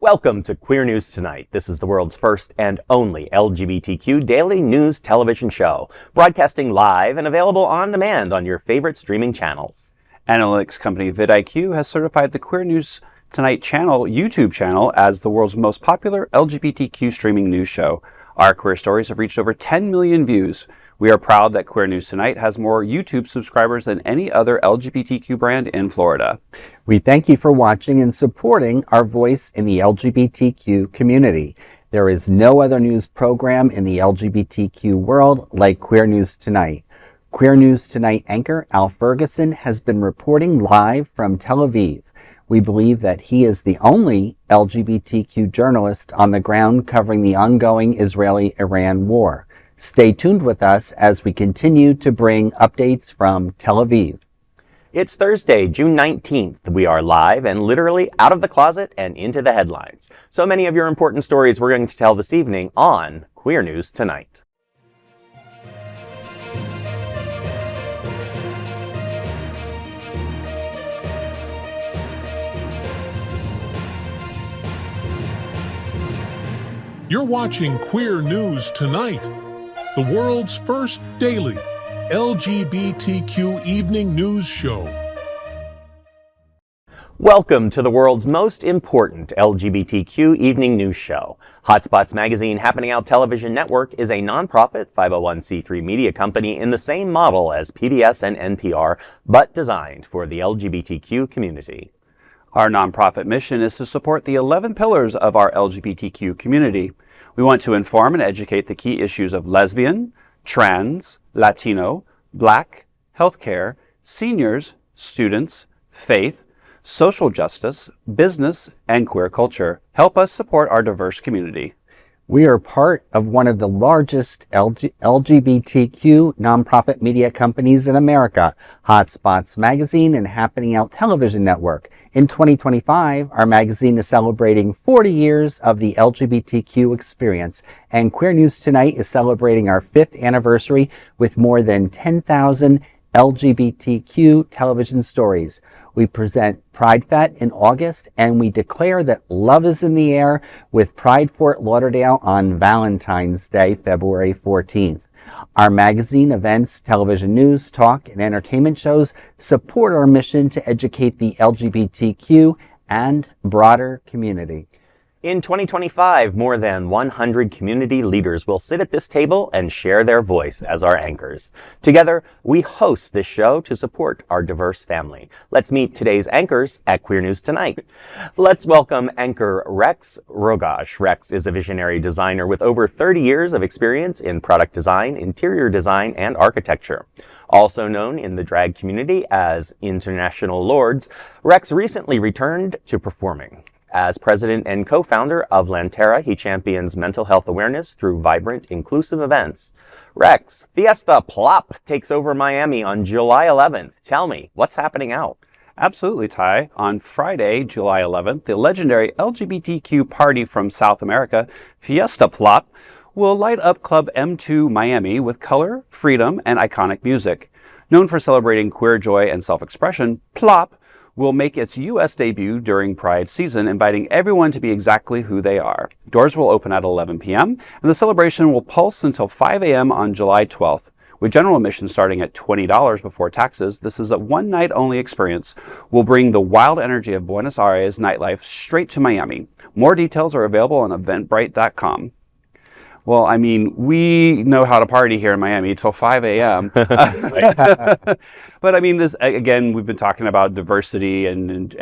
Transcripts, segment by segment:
Welcome to Queer News Tonight. This is the world's first and only LGBTQ daily news television show, broadcasting live and available on demand on your favorite streaming channels. Analytics company vidIQ has certified the Queer News Tonight YouTube channel as the world's most popular LGBTQ streaming news show. Our queer stories have reached over 10 million views. We are proud that Queer News Tonight has more YouTube subscribers than any other LGBTQ brand in Florida. We thank you for watching and supporting our voice in the LGBTQ community. There is no other news program in the LGBTQ world like Queer News Tonight. Queer News Tonight anchor Al Ferguson has been reporting live from Tel Aviv. We believe that he is the only LGBTQ journalist on the ground covering the ongoing Israeli-Iran war. Stay tuned with us as we continue to bring updates from Tel Aviv. It's Thursday, June 19th. We are live and literally out of the closet and into the headlines. So many of your important stories we're going to tell this evening on Queer News Tonight. You're watching Queer News Tonight, the world's first daily LGBTQ evening news show. Welcome to the world's most important LGBTQ evening news show. Hotspots Magazine Happening Out Television Network is a nonprofit 501c3 media company in the same model as PBS and NPR, but designed for the LGBTQ community. Our nonprofit mission is to support the 11 pillars of our LGBTQ community. We want to inform and educate the key issues of lesbian, trans, Latino, Black, healthcare, seniors, students, faith, social justice, business, and queer culture. Help us support our diverse community. We are part of one of the largest LGBTQ nonprofit media companies in America, Hotspots Magazine and Happening Out Television Network. In 2025, our magazine is celebrating 40 years of the LGBTQ experience, and Queer News Tonight is celebrating our 5th anniversary with more than 10,000 LGBTQ television stories. We present Pride Fest in August, and we declare that love is in the air with Pride Fort Lauderdale on Valentine's Day, February 14th. Our magazine, events, television news, talk, and entertainment shows support our mission to educate the LGBTQ and broader community. In 2025, more than 100 community leaders will sit at this table and share their voice as our anchors. Together, we host this show to support our diverse family. Let's meet today's anchors at Queer News Tonight. Let's welcome anchor Rex Rogosch. Rex is a visionary designer with over 30 years of experience in product design, interior design, and architecture. Also known in the drag community as International Lords, Rex recently returned to performing. As president and co-founder of Lantera, he champions mental health awareness through vibrant, inclusive events. Rex, FIESTA PLOP takes over Miami on July 11th. Tell me, what's happening out? Absolutely, Ty. On Friday, July 11th, the legendary LGBTQ party from South America, FIESTA PLOP, will light up Club M2 Miami with color, freedom, and iconic music. Known for celebrating queer joy and self-expression, PLOP will make its U.S. debut during Pride season, inviting everyone to be exactly who they are. Doors will open at 11 p.m., and the celebration will pulse until 5 a.m. on July 12th. With general admission starting at $20 before taxes, this is a one-night-only experience. We'll bring the wild energy of Buenos Aires nightlife straight to Miami. More details are available on eventbrite.com. Well, I mean, we know how to party here in Miami till 5 a.m. But I mean, this, again, we've been talking about diversity and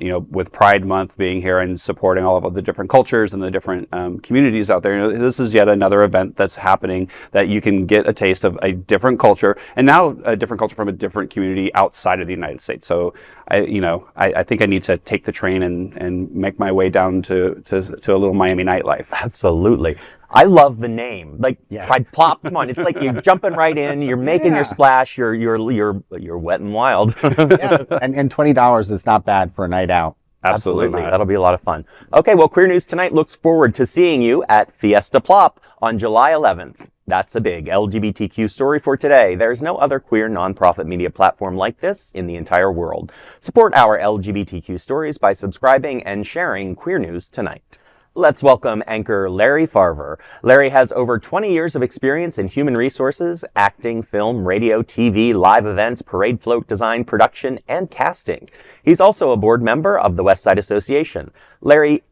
you know, with Pride Month being here and supporting all of the different cultures and the different communities out there. You know, this is yet another event that's happening that you can get a taste of a different culture, and now a different culture from a different community outside of the United States. So, I think I need to take the train and make my way down to a little Miami nightlife. Absolutely. I love the name. Like, Pride Plop, come on. It's like you're jumping right in, you're making your splash, you're wet and wild. Yeah. And $20 is not bad for a night out. Absolutely. That'll be a lot of fun. Okay, well, Queer News Tonight looks forward to seeing you at FIESTA PLOP on July 11th. That's a big LGBTQ story for today. There's no other queer nonprofit media platform like this in the entire world. Support our LGBTQ stories by subscribing and sharing Queer News Tonight. Let's welcome anchor Larry Farver. Larry has over 20 years of experience in human resources, acting, film, radio, TV, live events, parade float design, production, and casting. He's also a board member of the West Side Association. Larry,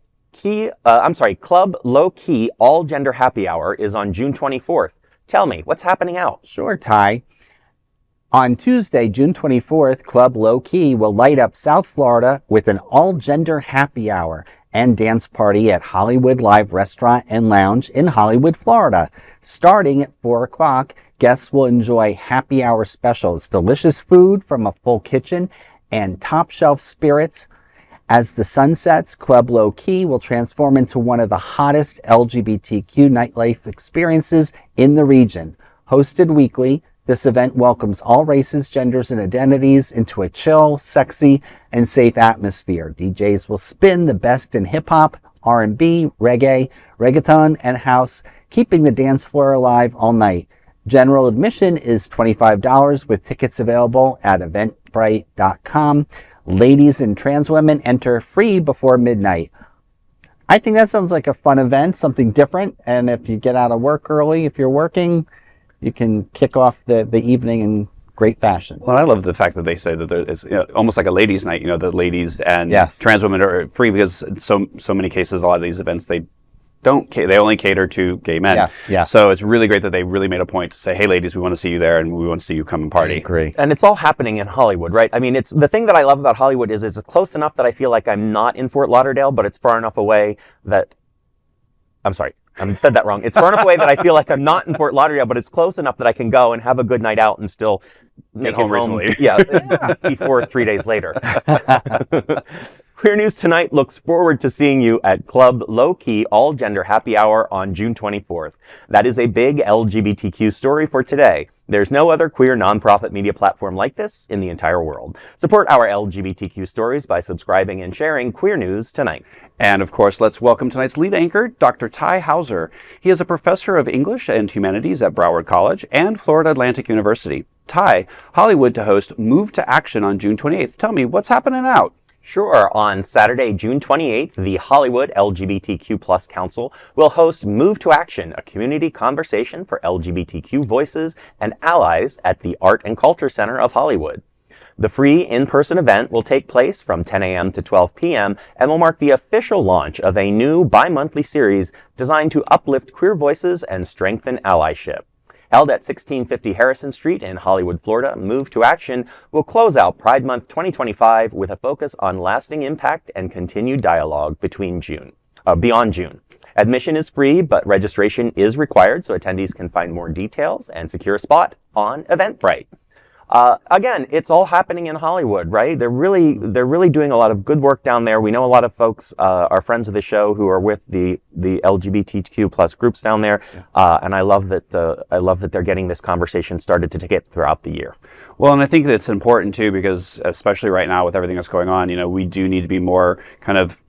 Club Low Key All Gender Happy Hour is on June 24th. Tell me, what's happening out? Sure, Ty. On Tuesday, June 24th, Club Low Key will light up South Florida with an all-gender happy hour and dance party at Hollywood Live Restaurant and Lounge in Hollywood, Florida. Starting at 4 o'clock, guests will enjoy happy hour specials, delicious food from a full kitchen, and top-shelf spirits. As the sun sets, Club Low Key will transform into one of the hottest LGBTQ nightlife experiences in the region. Hosted weekly, this event welcomes all races, genders, and identities into a chill, sexy, and safe atmosphere. DJs will spin the best in hip-hop, R&B, reggae, reggaeton, and house, keeping the dance floor alive all night. General admission is $25 with tickets available at eventbrite.com. Ladies and trans women enter free before midnight. I think that sounds like a fun event, something different. And if you get out of work early, if you're working, you can kick off the evening in great fashion. Well, I love the fact that they say that it's almost like a ladies' night. The ladies and trans women are free because so many cases, a lot of these events, they only cater to gay men. Yes. So it's really great that they really made a point to say, hey, ladies, we want to see you there and we want to see you come and party. I agree. And it's all happening in Hollywood, right? I mean, it's the thing that I love about Hollywood is it's close enough that I feel like I'm not in Fort Lauderdale, but it's far enough away that I'm sorry. I said that wrong. It's far enough away that I feel like I'm not in Fort Lauderdale, but it's close enough that I can go and have a good night out and still make home recently. Before 3 days later. Queer News Tonight looks forward to seeing you at Club Low Key All Gender Happy Hour on June 24th. That is a big LGBTQ story for today. There's no other queer nonprofit media platform like this in the entire world. Support our LGBTQ stories by subscribing and sharing Queer News Tonight. And of course, let's welcome tonight's lead anchor, Dr. Tai Houser. He is a professor of English and Humanities at Broward College and Florida Atlantic University. Tai, Hollywood to host Move to Action on June 28th. Tell me, what's happening out? Sure. On Saturday, June 28th, the Hollywood LGBTQ+ Council will host Move to Action, a community conversation for LGBTQ voices and allies at the Art and Culture Center of Hollywood. The free in-person event will take place from 10 a.m. to 12 p.m. and will mark the official launch of a new bi-monthly series designed to uplift queer voices and strengthen allyship. Held at 1650 Harrison Street in Hollywood, Florida, Move to Action will close out Pride Month 2025 with a focus on lasting impact and continued dialogue beyond June. Admission is free, but registration is required, so attendees can find more details and secure a spot on Eventbrite. Again, it's all happening in Hollywood, right? They're really doing a lot of good work down there. We know a lot of folks, are friends of the show who are with the LGBTQ+ groups down there. And I love that they're getting this conversation started to take it throughout the year. Well, and I think that's important too, because especially right now with everything that's going on, we do need to be more kind of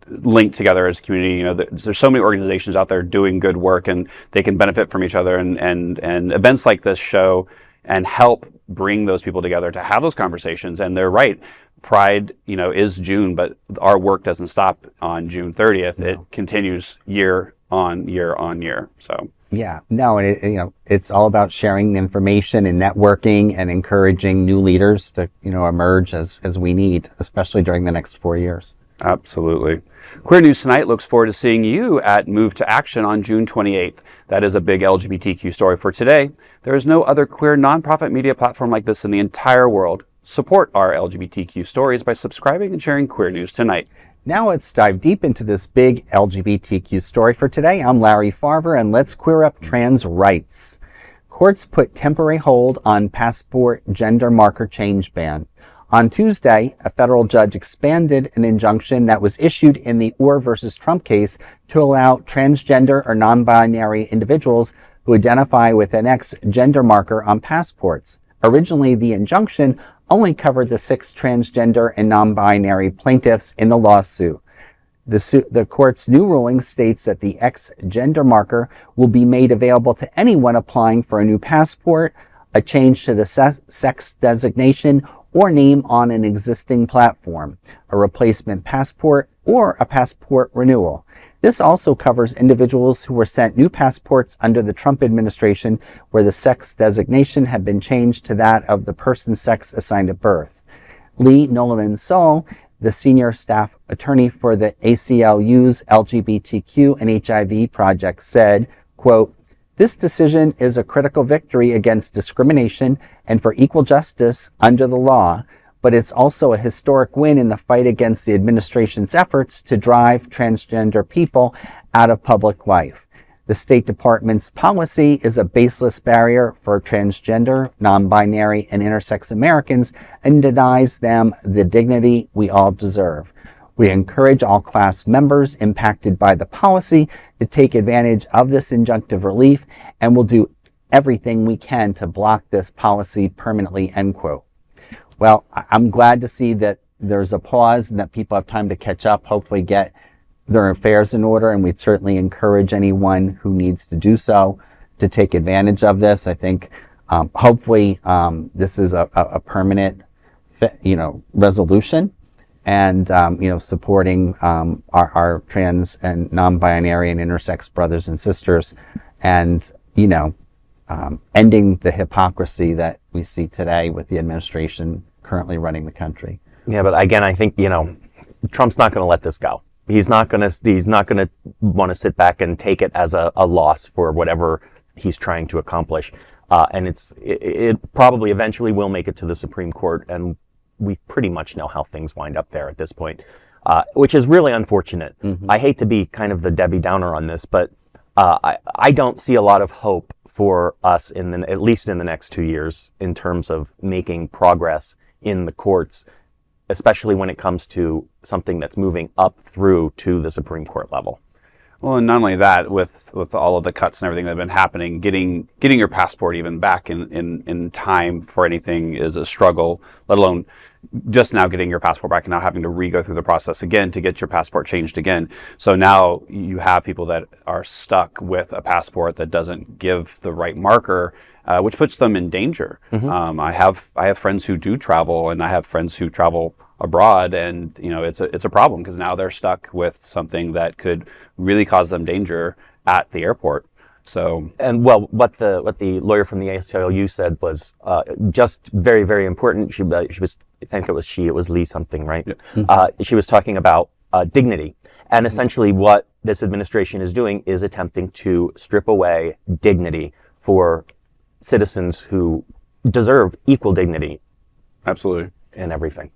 linked together as a community. There's so many organizations out there doing good work and they can benefit from each other, and events like this show and help bring those people together to have those conversations. And they're right. Pride, is June, but our work doesn't stop on June 30th. No. It continues year on year on year. So. Yeah, no, and it's all about sharing the information and networking and encouraging new leaders to, emerge as we need, especially during the next 4 years. Absolutely. Queer News Tonight looks forward to seeing you at Move to Action on June 28th. That is a big LGBTQ story for today. There is no other queer nonprofit media platform like this in the entire world. Support our LGBTQ stories by subscribing and sharing Queer News Tonight. Now let's dive deep into this big LGBTQ story for today. I'm Larry Farver, and let's queer up trans rights. Courts put temporary hold on passport gender marker change ban. On Tuesday, a federal judge expanded an injunction that was issued in the Orr versus Trump case to allow transgender or non-binary individuals who identify with an X gender marker on passports. Originally, the injunction only covered the 6 transgender and non-binary plaintiffs in the lawsuit. The court's new ruling states that the X gender marker will be made available to anyone applying for a new passport, a change to the sex designation or name on an existing platform, a replacement passport, or a passport renewal. This also covers individuals who were sent new passports under the Trump administration where the sex designation had been changed to that of the person's sex assigned at birth. Lee Nolan Sol, the senior staff attorney for the ACLU's LGBTQ and HIV project, said, quote, "This decision is a critical victory against discrimination and for equal justice under the law, but it's also a historic win in the fight against the administration's efforts to drive transgender people out of public life. The State Department's policy is a baseless barrier for transgender, non-binary, and intersex Americans and denies them the dignity we all deserve. We encourage all class members impacted by the policy to take advantage of this injunctive relief and will do everything we can to block this policy permanently," end quote. Well, I'm glad to see that there's a pause and that people have time to catch up, hopefully get their affairs in order, and we'd certainly encourage anyone who needs to do so to take advantage of this. I think hopefully this is a permanent, resolution, and supporting our trans and non-binary and intersex brothers and sisters, and ending the hypocrisy that we see today with the administration currently running the country. Yeah, but again, I think Trump's not going to let this go. He's not going to want to sit back and take it as a loss for whatever he's trying to accomplish. And it probably eventually will make it to the Supreme Court, and we pretty much know how things wind up there at this point, which is really unfortunate. Mm-hmm. I hate to be kind of the Debbie Downer on this, but I don't see a lot of hope for us at least in the next 2 years in terms of making progress in the courts, especially when it comes to something that's moving up through to the Supreme Court level. Well, and not only that, with all of the cuts and everything that have been happening, getting your passport even back in time for anything is a struggle, let alone just now getting your passport back and now having to re-go through the process again to get your passport changed again. So now you have people that are stuck with a passport that doesn't give the right marker, which puts them in danger. Mm-hmm. I have friends who do travel, and I have friends who travel abroad, and it's a problem because now they're stuck with something that could really cause them danger at the airport. So, and well, what the lawyer from the ACLU said was just very, very important. She was, I think it was Lee something, right? Yeah. Mm-hmm. She was talking about dignity, and essentially what this administration is doing is attempting to strip away dignity for citizens who deserve equal dignity. Absolutely. In everything.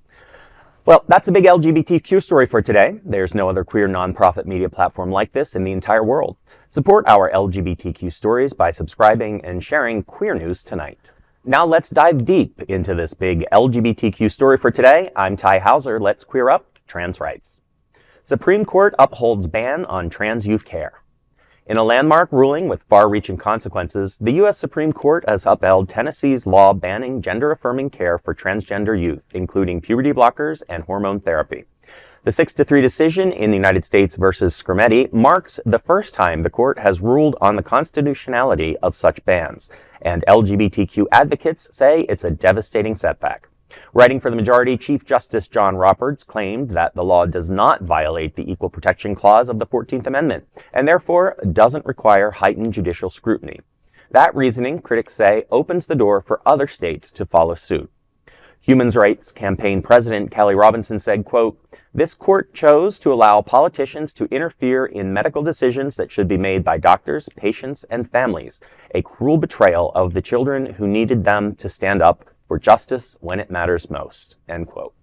Well, that's a big LGBTQ story for today. There's no other queer nonprofit media platform like this in the entire world. Support our LGBTQ stories by subscribing and sharing Queer News Tonight. Now let's dive deep into this big LGBTQ story for today. I'm Tai Houser. Let's queer up trans rights. Supreme Court upholds ban on trans youth care. In a landmark ruling with far-reaching consequences, the U.S. Supreme Court has upheld Tennessee's law banning gender-affirming care for transgender youth, including puberty blockers and hormone therapy. The 6-3 decision in the United States versus Scrimetti marks the first time the court has ruled on the constitutionality of such bans, and LGBTQ advocates say it's a devastating setback. Writing for the majority, Chief Justice John Roberts claimed that the law does not violate the Equal Protection Clause of the 14th Amendment, and therefore doesn't require heightened judicial scrutiny. That reasoning, critics say, opens the door for other states to follow suit. Human Rights Campaign President Kelly Robinson said, quote, "This court chose to allow politicians to interfere in medical decisions that should be made by doctors, patients, and families, a cruel betrayal of the children who needed them to stand up for justice when it matters most," end quote.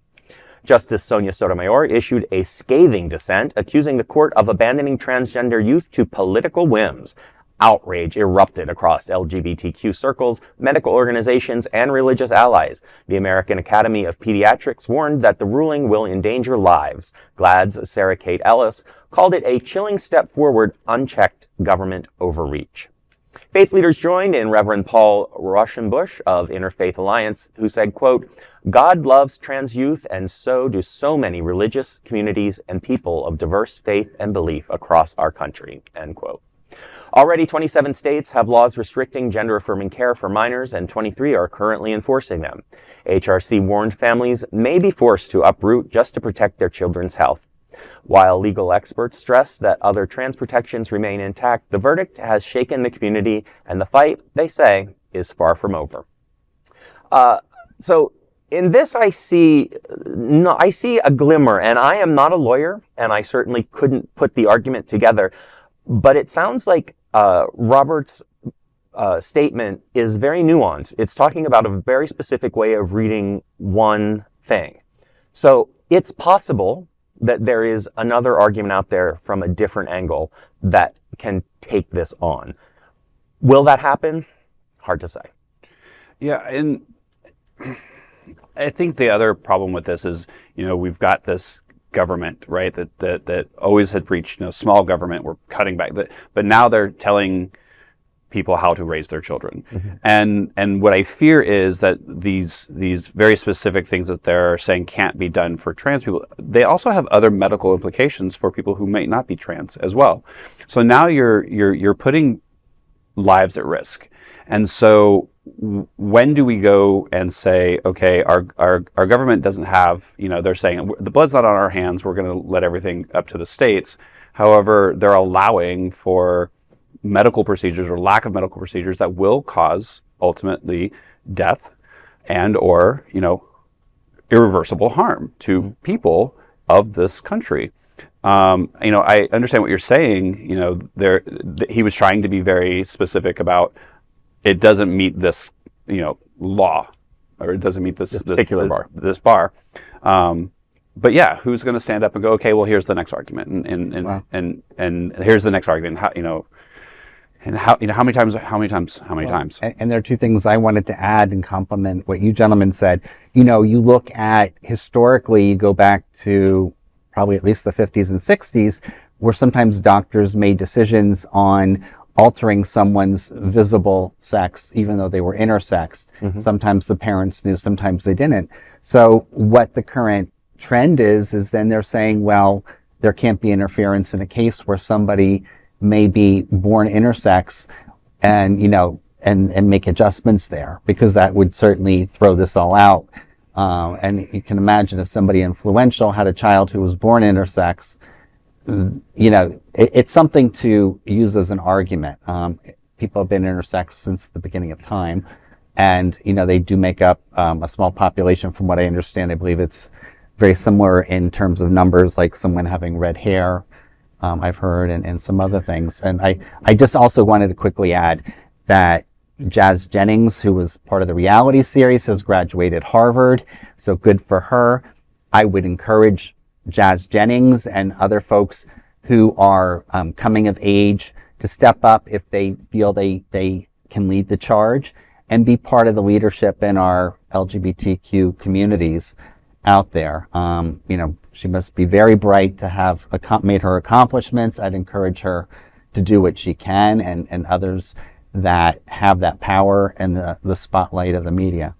Justice Sonia Sotomayor issued a scathing dissent accusing the court of abandoning transgender youth to political whims. Outrage erupted across LGBTQ circles, medical organizations, and religious allies. The American Academy of Pediatrics warned that the ruling will endanger lives. GLAAD's Sarah Kate Ellis called it a chilling step forward, unchecked government overreach. Faith leaders joined in Reverend Paul Rauschenbusch of Interfaith Alliance, who said, quote, "God loves trans youth, and so do so many religious communities and people of diverse faith and belief across our country," end quote. Already 27 states have laws restricting gender-affirming care for minors, and 23 are currently enforcing them. HRC warned families may be forced to uproot just to protect their children's health. While legal experts stress that other trans protections remain intact, the verdict has shaken the community, and the fight, they say, is far from over. So in this, I see a glimmer, and I am not a lawyer, and I certainly couldn't put the argument together, but it sounds like Robert's statement is very nuanced. It's talking about a very specific way of reading one thing. So it's possible that there is another argument out there from a different angle that can take this on. Will that happen? Hard to say. Yeah, and I think the other problem with this is, we've got this government, right, that always had preached, small government, we're cutting back, but now they're telling people how to raise their children. Mm-hmm. And what I fear is that these very specific things that they're saying can't be done for trans people, they also have other medical implications for people who may not be trans as well. So now you're putting lives at risk. And so when do we go and say, okay, our government doesn't have, they're saying the blood's not on our hands, we're going to let everything up to the states. However, they're allowing for medical procedures or lack of medical procedures that will cause ultimately death and or irreversible harm to people of this country. I understand what you're saying. He was trying to be very specific about it doesn't meet this law, or it doesn't meet this particular bar. But yeah, who's going to stand up and go, okay, well, here's the next argument, and here's the next argument. How many times? And there are two things I wanted to add and complement what you gentlemen said. You look at historically, you go back to probably at least the 50s and 60s, where sometimes doctors made decisions on altering someone's visible sex, even though they were intersex. Mm-hmm. Sometimes the parents knew, sometimes they didn't. So what the current trend is then they're saying, well, there can't be interference in a case where somebody may be born intersex and, and make adjustments there, because that would certainly throw this all out. And you can imagine if somebody influential had a child who was born intersex, it's something to use as an argument. People have been intersex since the beginning of time, and, they do make up a small population. From what I understand, I believe it's very similar in terms of numbers, like someone having red hair, I've heard, and some other things. And I just also wanted to quickly add that Jazz Jennings, who was part of the reality series, has graduated Harvard, so good for her. I would encourage Jazz Jennings and other folks who are coming of age to step up if they feel they can lead the charge and be part of the leadership in our LGBTQ communities out there. She must be very bright to have made her accomplishments. I'd encourage her to do what she can, and others that have that power and the spotlight of the media.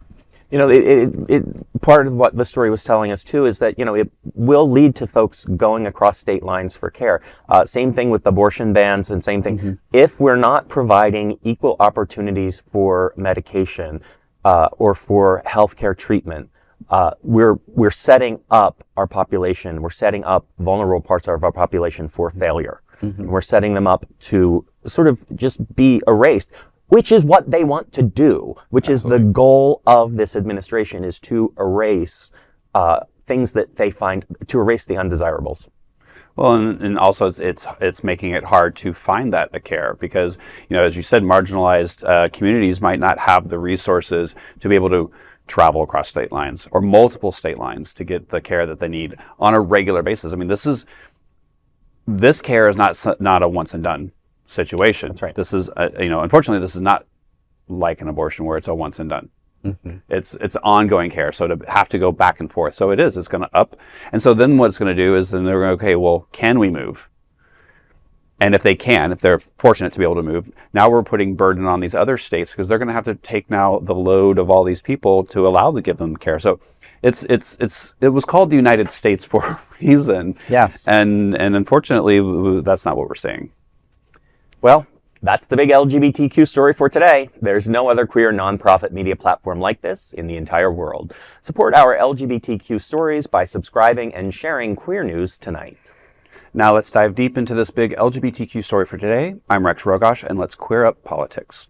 Part of what the story was telling us too is that, it will lead to folks going across state lines for care. Same thing with abortion bans, and same thing. Mm-hmm. If we're not providing equal opportunities for medication, or for healthcare treatment, we're setting up our population, we're setting up vulnerable parts of our population for failure. Mm-hmm. We're setting them up to sort of just be erased, which is what they want to do, which Absolutely. Is the goal of this administration, is to erase things that they find, to erase the undesirables. Well, and also it's making it hard to find that care, because, as you said, marginalized communities might not have the resources to be able to travel across state lines or multiple state lines to get the care that they need on a regular basis. I mean, this care is not a once and done situation. That's right. This is, unfortunately, this is not like an abortion where it's a once and done. Mm-hmm. It's ongoing care. So to have to go back and forth. So it's going to up. And so then what it's going to do is then they're going to, okay, well, can we move? And if they're fortunate to be able to move, now we're putting burden on these other states because they're going to have to take now the load of all these people to allow to give them care. So it was called the United States for a reason. Yes. And unfortunately, that's not what we're seeing. Well, that's the big LGBTQ story for today. There's no other queer nonprofit media platform like this in the entire world. Support our LGBTQ stories by subscribing and sharing Queer News Tonight. Now let's dive deep into this big LGBTQ story for today. I'm Rex Rogosch, and let's queer up politics.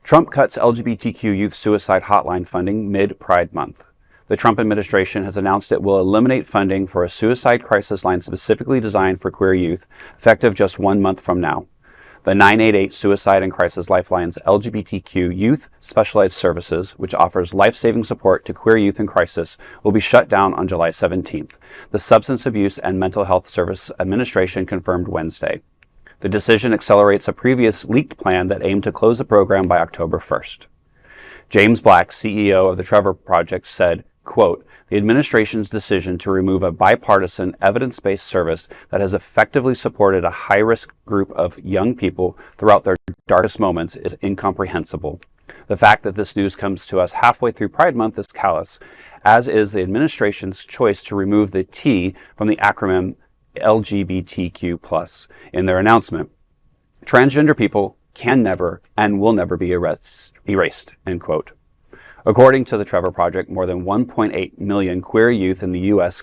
Trump cuts LGBTQ youth suicide hotline funding mid-Pride Month. The Trump administration has announced it will eliminate funding for a suicide crisis line specifically designed for queer youth, effective just 1 month from now. The 988 Suicide and Crisis Lifeline's LGBTQ Youth Specialized Services, which offers life-saving support to queer youth in crisis, will be shut down on July 17th. The Substance Abuse and Mental Health Service Administration confirmed Wednesday. The decision accelerates a previous leaked plan that aimed to close the program by October 1st. James Black, CEO of the Trevor Project, said, quote, "The administration's decision to remove a bipartisan, evidence-based service that has effectively supported a high-risk group of young people throughout their darkest moments is incomprehensible. The fact that this news comes to us halfway through Pride Month is callous, as is the administration's choice to remove the T from the acronym LGBTQ+ in their announcement. Transgender people can never and will never be erased," end quote. According to the Trevor Project, more than 1.8 million queer youth in the U.S.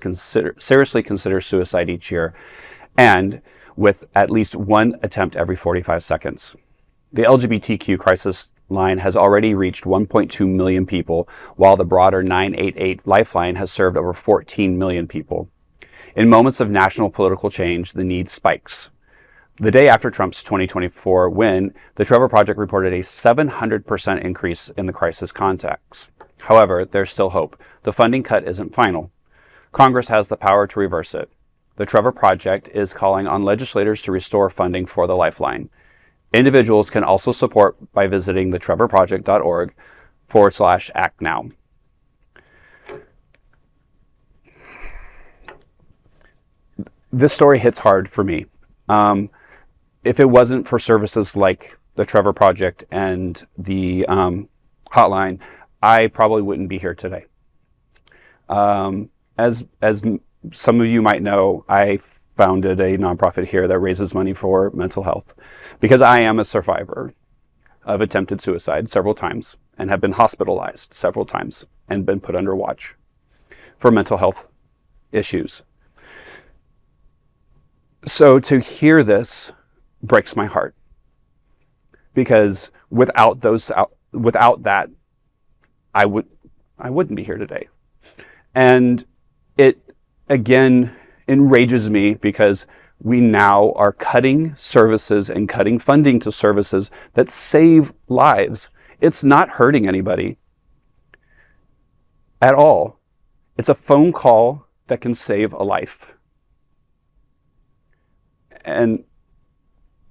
seriously consider suicide each year, and with at least one attempt every 45 seconds. The LGBTQ crisis line has already reached 1.2 million people, while the broader 988 Lifeline has served over 14 million people. In moments of national political change, the need spikes. The day after Trump's 2024 win, the Trevor Project reported a 700% increase in the crisis contacts. However, there's still hope. The funding cut isn't final. Congress has the power to reverse it. The Trevor Project is calling on legislators to restore funding for the Lifeline. Individuals can also support by visiting thetrevorproject.org/act now. This story hits hard for me. If it wasn't for services like the Trevor Project and the Hotline, I probably wouldn't be here today. As some of you might know, I founded a nonprofit here that raises money for mental health because I am a survivor of attempted suicide several times and have been hospitalized several times and been put under watch for mental health issues. So to hear this breaks my heart, because without that, I wouldn't be here today. And it again enrages me because we now are cutting services and cutting funding to services that save lives. It's not hurting anybody at all. It's a phone call that can save a life. And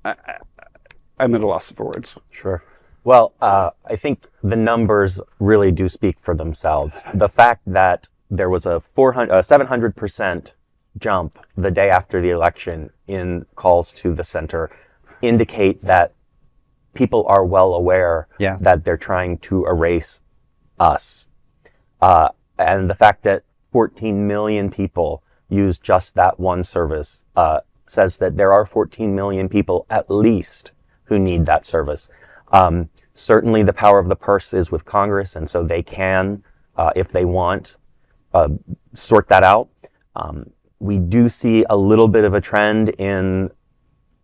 I'm at a loss for words. Sure. Well, I think the numbers really do speak for themselves. The fact that there was a 700% jump the day after the election in calls to the center indicate that people are well aware that they're trying to erase us. And the fact that 14 million people use just that one service says that there are 14 million people at least who need that service. Certainly the power of the purse is with Congress, and so they can, if they want, sort that out. We do see a little bit of a trend in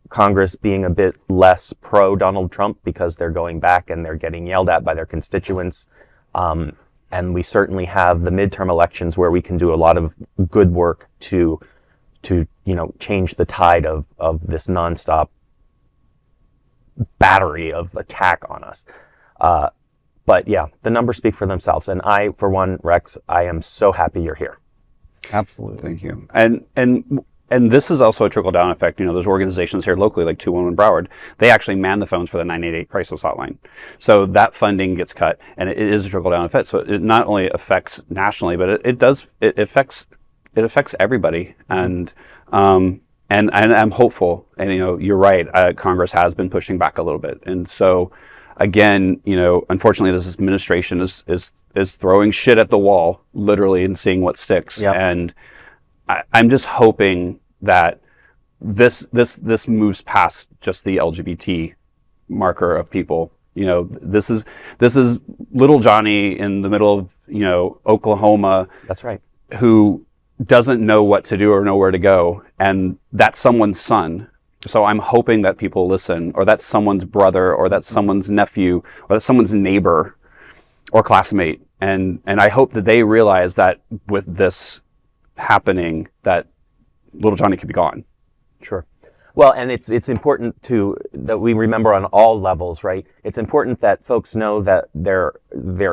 Congress being a bit less pro-Donald Trump because they're going back and they're getting yelled at by their constituents. And we certainly have the midterm elections where we can do a lot of good work to change the tide of this nonstop battery of attack on us. But yeah, the numbers speak for themselves. And I, for one, Rex, I am so happy you're here. Absolutely. Thank you. And this is also a trickle-down effect. There's organizations here locally like 211 Broward. They actually man the phones for the 988 crisis hotline. So that funding gets cut, and it is a trickle-down effect. So it not only affects nationally, but it affects everybody. And and I'm hopeful. And you're right. Congress has been pushing back a little bit, and so again, unfortunately, this administration is throwing shit at the wall, literally, and seeing what sticks. Yep. And I'm just hoping that this moves past just the LGBT marker of people. This is little Johnny in the middle of Oklahoma. That's right. Who doesn't know what to do or know where to go, and that's someone's son. So I'm hoping that people listen, or that's someone's brother, or that's someone's nephew, or that's someone's neighbor or classmate, and I hope that they realize that with this happening, that little Johnny could be gone. Sure. Well, and it's important that we remember on all levels, right? It's important that folks know that there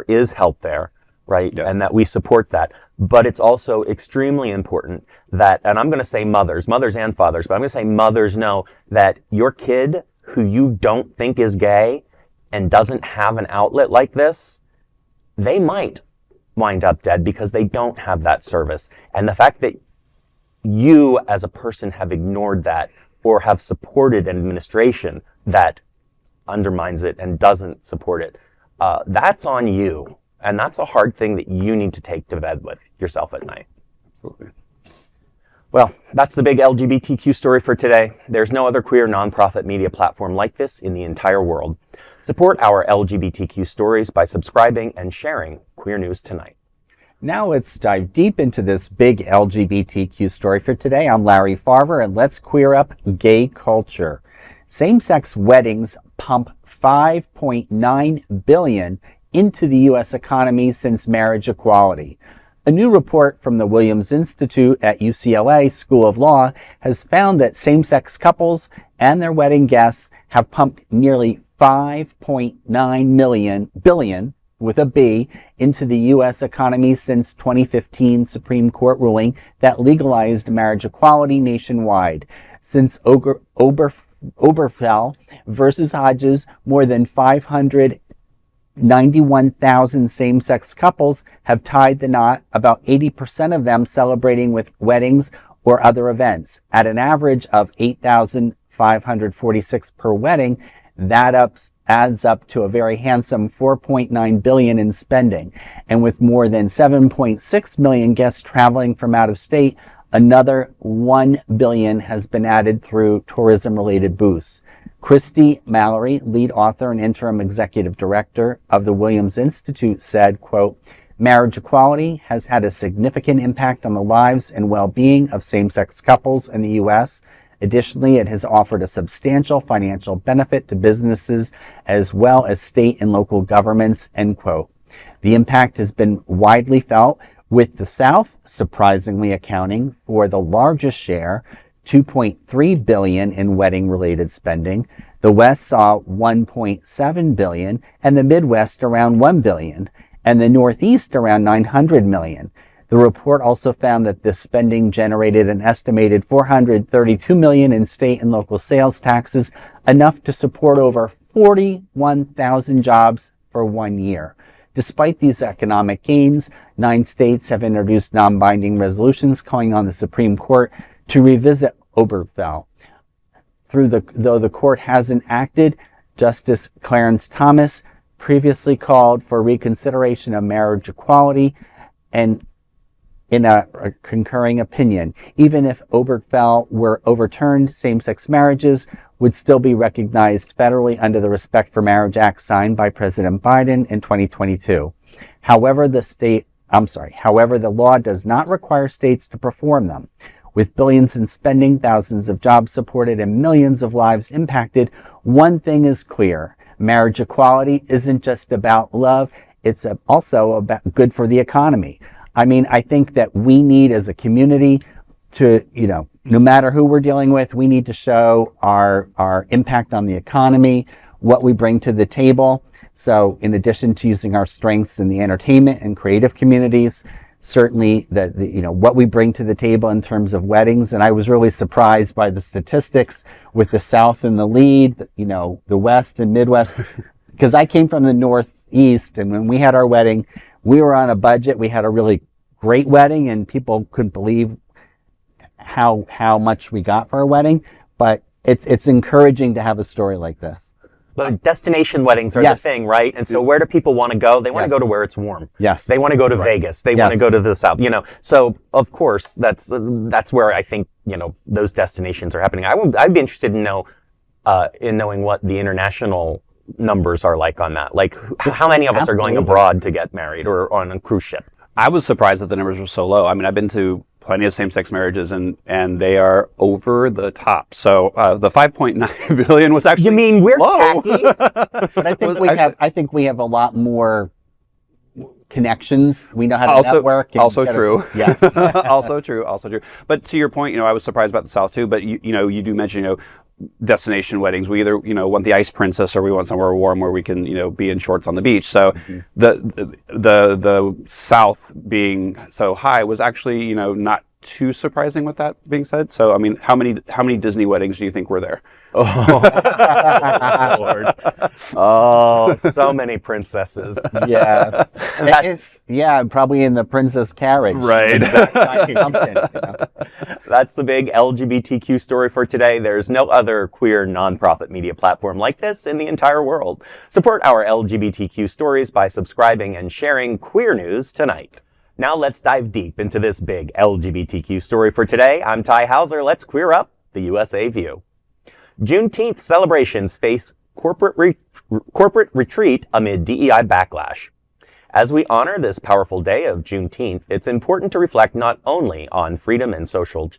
is help there, right? Yes. And that we support that. But it's also extremely important that, and I'm going to say mothers and fathers, but I'm going to say mothers know that your kid who you don't think is gay and doesn't have an outlet like this, they might wind up dead because they don't have that service. And the fact that you as a person have ignored that or have supported an administration that undermines it and doesn't support it, that's on you. And that's a hard thing that you need to take to bed with yourself at night. Absolutely. Well, that's the big LGBTQ story for today. There's no other queer nonprofit media platform like this in the entire world. Support our LGBTQ stories by subscribing and sharing Queer News Tonight. Now let's dive deep into this big LGBTQ story for today. I'm Larry Farver, and let's queer up gay culture. Same-sex weddings pump $5.9 billion into the U.S. economy since marriage equality. A new report from the Williams Institute at UCLA School of Law has found that same-sex couples and their wedding guests have pumped nearly $5.9 billion with a B into the U.S. economy since 2015 Supreme Court ruling that legalized marriage equality nationwide. Since Oberfell versus Hodges, more than 591,000 same-sex couples have tied the knot, about 80% of them celebrating with weddings or other events. At an average of $8,546 per wedding, that adds up to a very handsome $4.9 billion in spending. And with more than 7.6 million guests traveling from out of state, another $1 billion has been added through tourism-related boosts. Christy Mallory, lead author and interim executive director of the Williams Institute, said, quote, "Marriage equality has had a significant impact on the lives and well-being of same-sex couples in the U.S. Additionally, it has offered a substantial financial benefit to businesses as well as state and local governments," end quote. The impact has been widely felt, with the South surprisingly accounting for the largest share, $2.3 billion in wedding-related spending. The West saw $1.7 billion, and the Midwest around $1 billion, and the Northeast around $900 million. The report also found that this spending generated an estimated $432 million in state and local sales taxes, enough to support over 41,000 jobs for 1 year. Despite these economic gains, 9 states have introduced non-binding resolutions calling on the Supreme Court to revisit Oberfell. Though the court hasn't acted, Justice Clarence Thomas previously called for reconsideration of marriage equality, and in a concurring opinion, even if Oberfell were overturned, same-sex marriages would still be recognized federally under the Respect for Marriage Act signed by President Biden in 2022. However, the law does not require states to perform them. With billions in spending, thousands of jobs supported, and millions of lives impacted, one thing is clear: marriage equality isn't just about love, it's also about good for the economy. I mean, I think that we need, as a community, to, no matter who we're dealing with, we need to show our impact on the economy, what we bring to the table. So in addition to using our strengths in the entertainment and creative communities, certainly what we bring to the table in terms of weddings. And I was really surprised by the statistics with the South in the lead, the West and Midwest, because I came from the Northeast, and when we had our wedding, we were on a budget. We had a really great wedding, and people couldn't believe how much we got for our wedding, but it's encouraging to have a story like this. But destination weddings are the thing, right? And so where do people want to go? They want to go to where it's warm. Yes. They want to go to Vegas. They want to go to the South, So, of course, that's where I think, those destinations are happening. I'd be interested in knowing what the international numbers are like on that. Like, how many of us are going abroad to get married or on a cruise ship? I was surprised that the numbers were so low. I mean, I've been to plenty of same-sex marriages, and they are over the top. So the 5.9 billion was actually You mean we're low. tacky? But I think we have a lot more connections. We know how to network. Also true. Yes. Also true. But to your point, I was surprised about the South too. But you do mention, destination weddings. We either, want the ice princess or we want somewhere warm where we can, be in shorts on the beach. So the South being so high was actually, not too surprising with that being said. So, I mean, how many Disney weddings do you think were there? Oh, Lord. Oh, so many princesses. Yes. Probably in the princess carriage. Right. That's the big LGBTQ story for today. There's no other queer nonprofit media platform like this in the entire world. Support our LGBTQ stories by subscribing and sharing queer news tonight. Now let's dive deep into this big LGBTQ story for today. I'm Tai Houser. Let's queer up the USA view. Juneteenth celebrations face corporate retreat amid DEI backlash. As we honor this powerful day of Juneteenth, it's important to reflect not only on freedom and social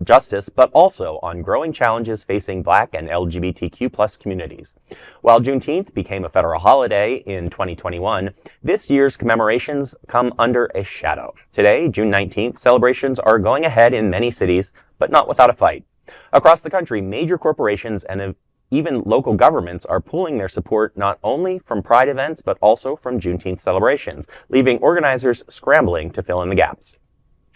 justice, but also on growing challenges facing Black and LGBTQ+ communities. While Juneteenth became a federal holiday in 2021, this year's commemorations come under a shadow. Today, June 19th, celebrations are going ahead in many cities, but not without a fight. Across the country, major corporations and even local governments are pooling their support not only from Pride events, but also from Juneteenth celebrations, leaving organizers scrambling to fill in the gaps.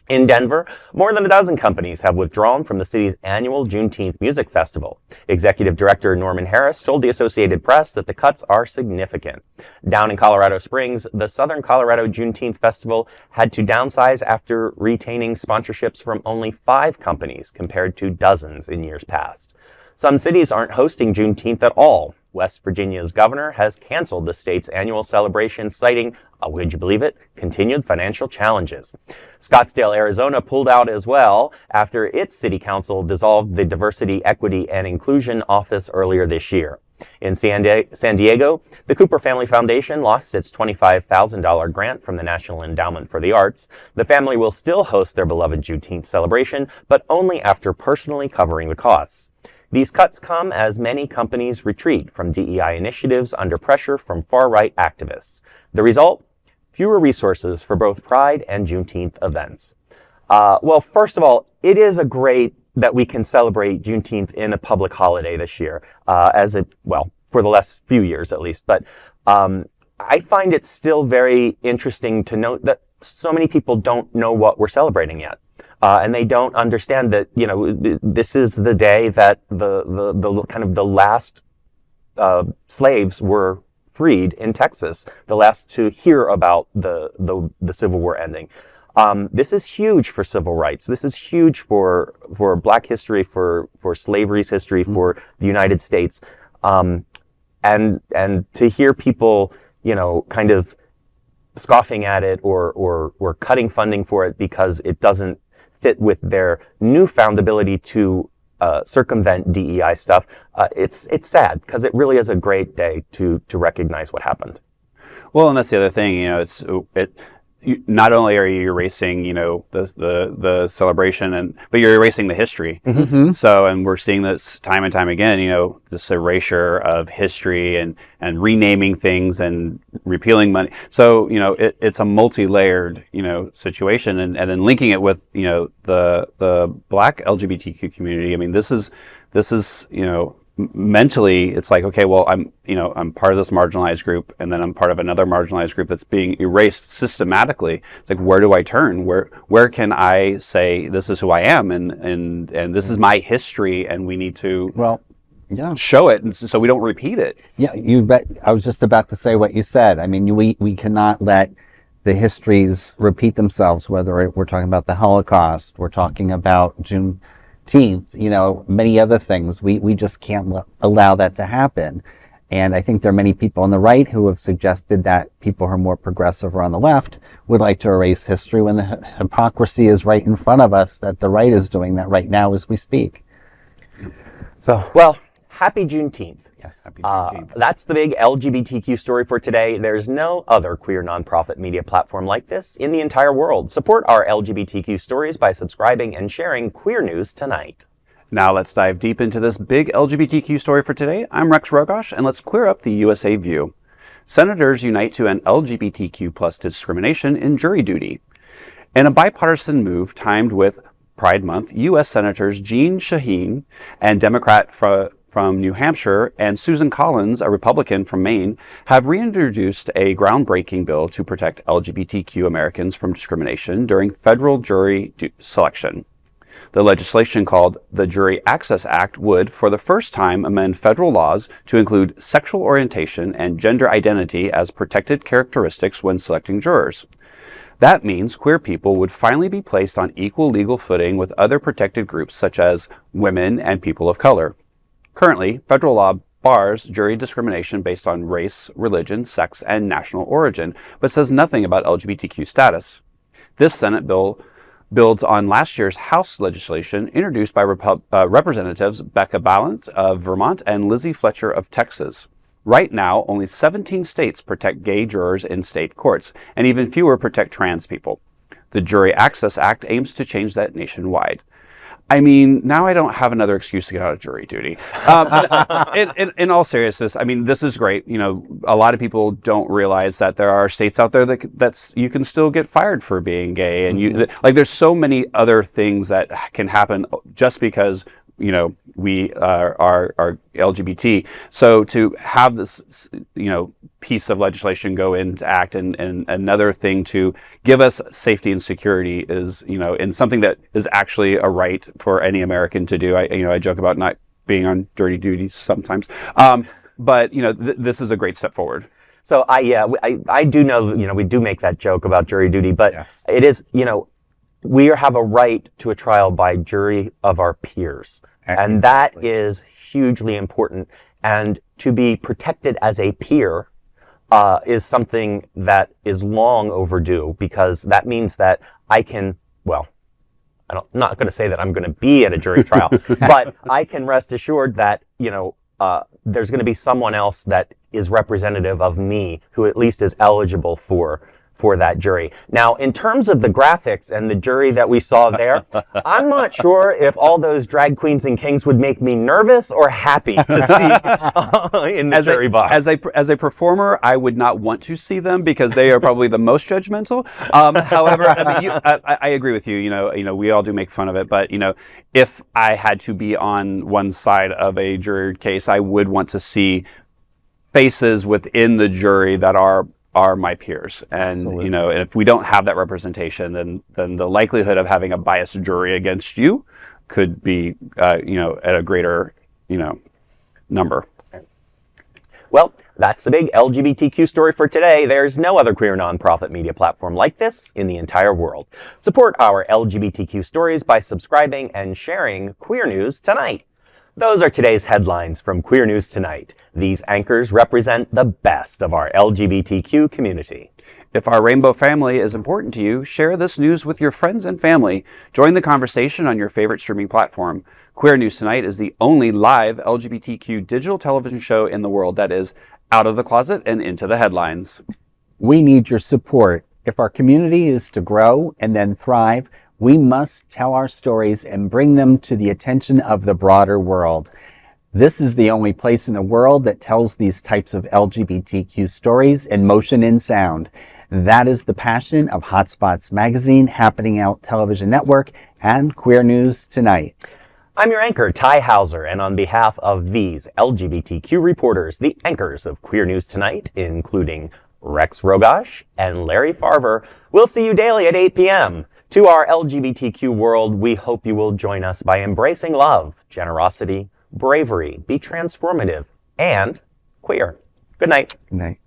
In Denver, more than a dozen companies have withdrawn from the city's annual Juneteenth Music Festival. Executive Director Norman Harris told the Associated Press that the cuts are significant. Down in Colorado Springs, the Southern Colorado Juneteenth Festival had to downsize after retaining sponsorships from only 5 companies compared to dozens in years past. Some cities aren't hosting Juneteenth at all. West Virginia's governor has canceled the state's annual celebration, citing, would you believe it, continued financial challenges. Scottsdale, Arizona pulled out as well after its city council dissolved the Diversity, Equity, and Inclusion Office earlier this year. In San Diego, the Cooper Family Foundation lost its $25,000 grant from the National Endowment for the Arts. The family will still host their beloved Juneteenth celebration, but only after personally covering the costs. These cuts come as many companies retreat from DEI initiatives under pressure from far-right activists. The result? Fewer resources for both Pride and Juneteenth events. Well, first of all, it is great that we can celebrate Juneteenth in a public holiday this year, for the last few years at least. But I find it still very interesting to note that so many people don't know what we're celebrating yet. And they don't understand that, this is the day that the last slaves were freed in Texas, the last to hear about the Civil War ending. This is huge for civil rights. This is huge for Black history, for slavery's history, for the United States. And to hear people, kind of scoffing at it or cutting funding for it because it doesn't fit with their newfound ability to circumvent DEI stuff, it's sad because it really is a great day to recognize what happened. Well, and that's the other thing, not only are you erasing, the celebration, but you're erasing the history. Mm-hmm. So, and we're seeing this time and time again, this erasure of history and renaming things and repealing money. So, it's a multi-layered, situation, and then linking it with, the Black LGBTQ community. I mean, this is, mentally, it's like, okay, well, I'm part of this marginalized group, and then I'm part of another marginalized group that's being erased systematically. It's like, where do I turn? Where can I say this is who I am, and this is my history, and we need to show it, and so we don't repeat it. Yeah, you bet. I was just about to say what you said. I mean, we cannot let the histories repeat themselves, whether we're talking about the Holocaust, we're talking about Juneteenth, many other things. We just can't allow that to happen. And I think there are many people on the right who have suggested that people who are more progressive or on the left would like to erase history when the hypocrisy is right in front of us, that the right is doing that right now as we speak. So, well, happy Juneteenth. Yes. Happy Juneteenth. That's the big LGBTQ story for today. There's no other queer nonprofit media platform like this in the entire world. Support our LGBTQ stories by subscribing and sharing Queer News Tonight. Now let's dive deep into this big LGBTQ story for today. I'm Rex Rogosch, and let's queer up the USA view. Senators unite to end LGBTQ plus discrimination in jury duty. In a bipartisan move timed with Pride Month, U.S. Senators Jeanne Shaheen, and Democrat from New Hampshire, and Susan Collins, a Republican from Maine, have reintroduced a groundbreaking bill to protect LGBTQ Americans from discrimination during federal jury selection. The legislation, called the Jury Access Act, would, for the first time, amend federal laws to include sexual orientation and gender identity as protected characteristics when selecting jurors. That means queer people would finally be placed on equal legal footing with other protected groups such as women and people of color. Currently, federal law bars jury discrimination based on race, religion, sex, and national origin, but says nothing about LGBTQ status. This Senate bill builds on last year's House legislation introduced by Representatives Becca Balint of Vermont and Lizzie Fletcher of Texas. Right now, only 17 states protect gay jurors in state courts, and even fewer protect trans people. The Jury Access Act aims to change that nationwide. I mean, now I don't have another excuse to get out of jury duty. In all seriousness, I mean, this is great. A lot of people don't realize that there are states out there that's you can still get fired for being gay, and there's so many other things that can happen just because we are LGBT. So to have this piece of legislation go into act and another thing to give us safety and security is in something that is actually a right for any American to do. I joke about not being on jury duty sometimes, but this is a great step forward. So I do know we do make that joke about jury duty, but yes. It is we have a right to a trial by jury of our peers. And that is hugely important. And to be protected as a peer is something that is long overdue, because that means that I can, I'm not going to say that I'm going to be at a jury trial, but I can rest assured that, there's going to be someone else that is representative of me who at least is eligible for that jury. Now, in terms of the graphics and the jury that we saw there, I'm not sure if all those drag queens and kings would make me nervous or happy to see in the jury box. As a performer, I would not want to see them because they are probably the most judgmental. However, I agree with you. We all do make fun of it, but if I had to be on one side of a jury case, I would want to see faces within the jury that are my peers. And, Absolutely. And if we don't have that representation, then the likelihood of having a biased jury against you could be, at a greater, number. Well, that's the big LGBTQ story for today. There's no other queer nonprofit media platform like this in the entire world. Support our LGBTQ stories by subscribing and sharing Queer News Tonight. Those are today's headlines from Queer News Tonight. These anchors represent the best of our LGBTQ community. If our rainbow family is important to you, share this news with your friends and family. Join the conversation on your favorite streaming platform. Queer News Tonight is the only live LGBTQ digital television show in the world that is out of the closet and into the headlines. We need your support. If our community is to grow and then thrive, we must tell our stories and bring them to the attention of the broader world. This is the only place in the world that tells these types of LGBTQ stories in motion and sound. That is the passion of Hotspots Magazine, Happening Out Television Network, and Queer News Tonight. I'm your anchor, Tai Houser, and on behalf of these LGBTQ reporters, the anchors of Queer News Tonight, including Rex Rogosch and Larry Farver, we'll see you daily at 8 p.m. To our LGBTQ world, we hope you will join us by embracing love, generosity, bravery, be transformative, and queer. Good night. Good night.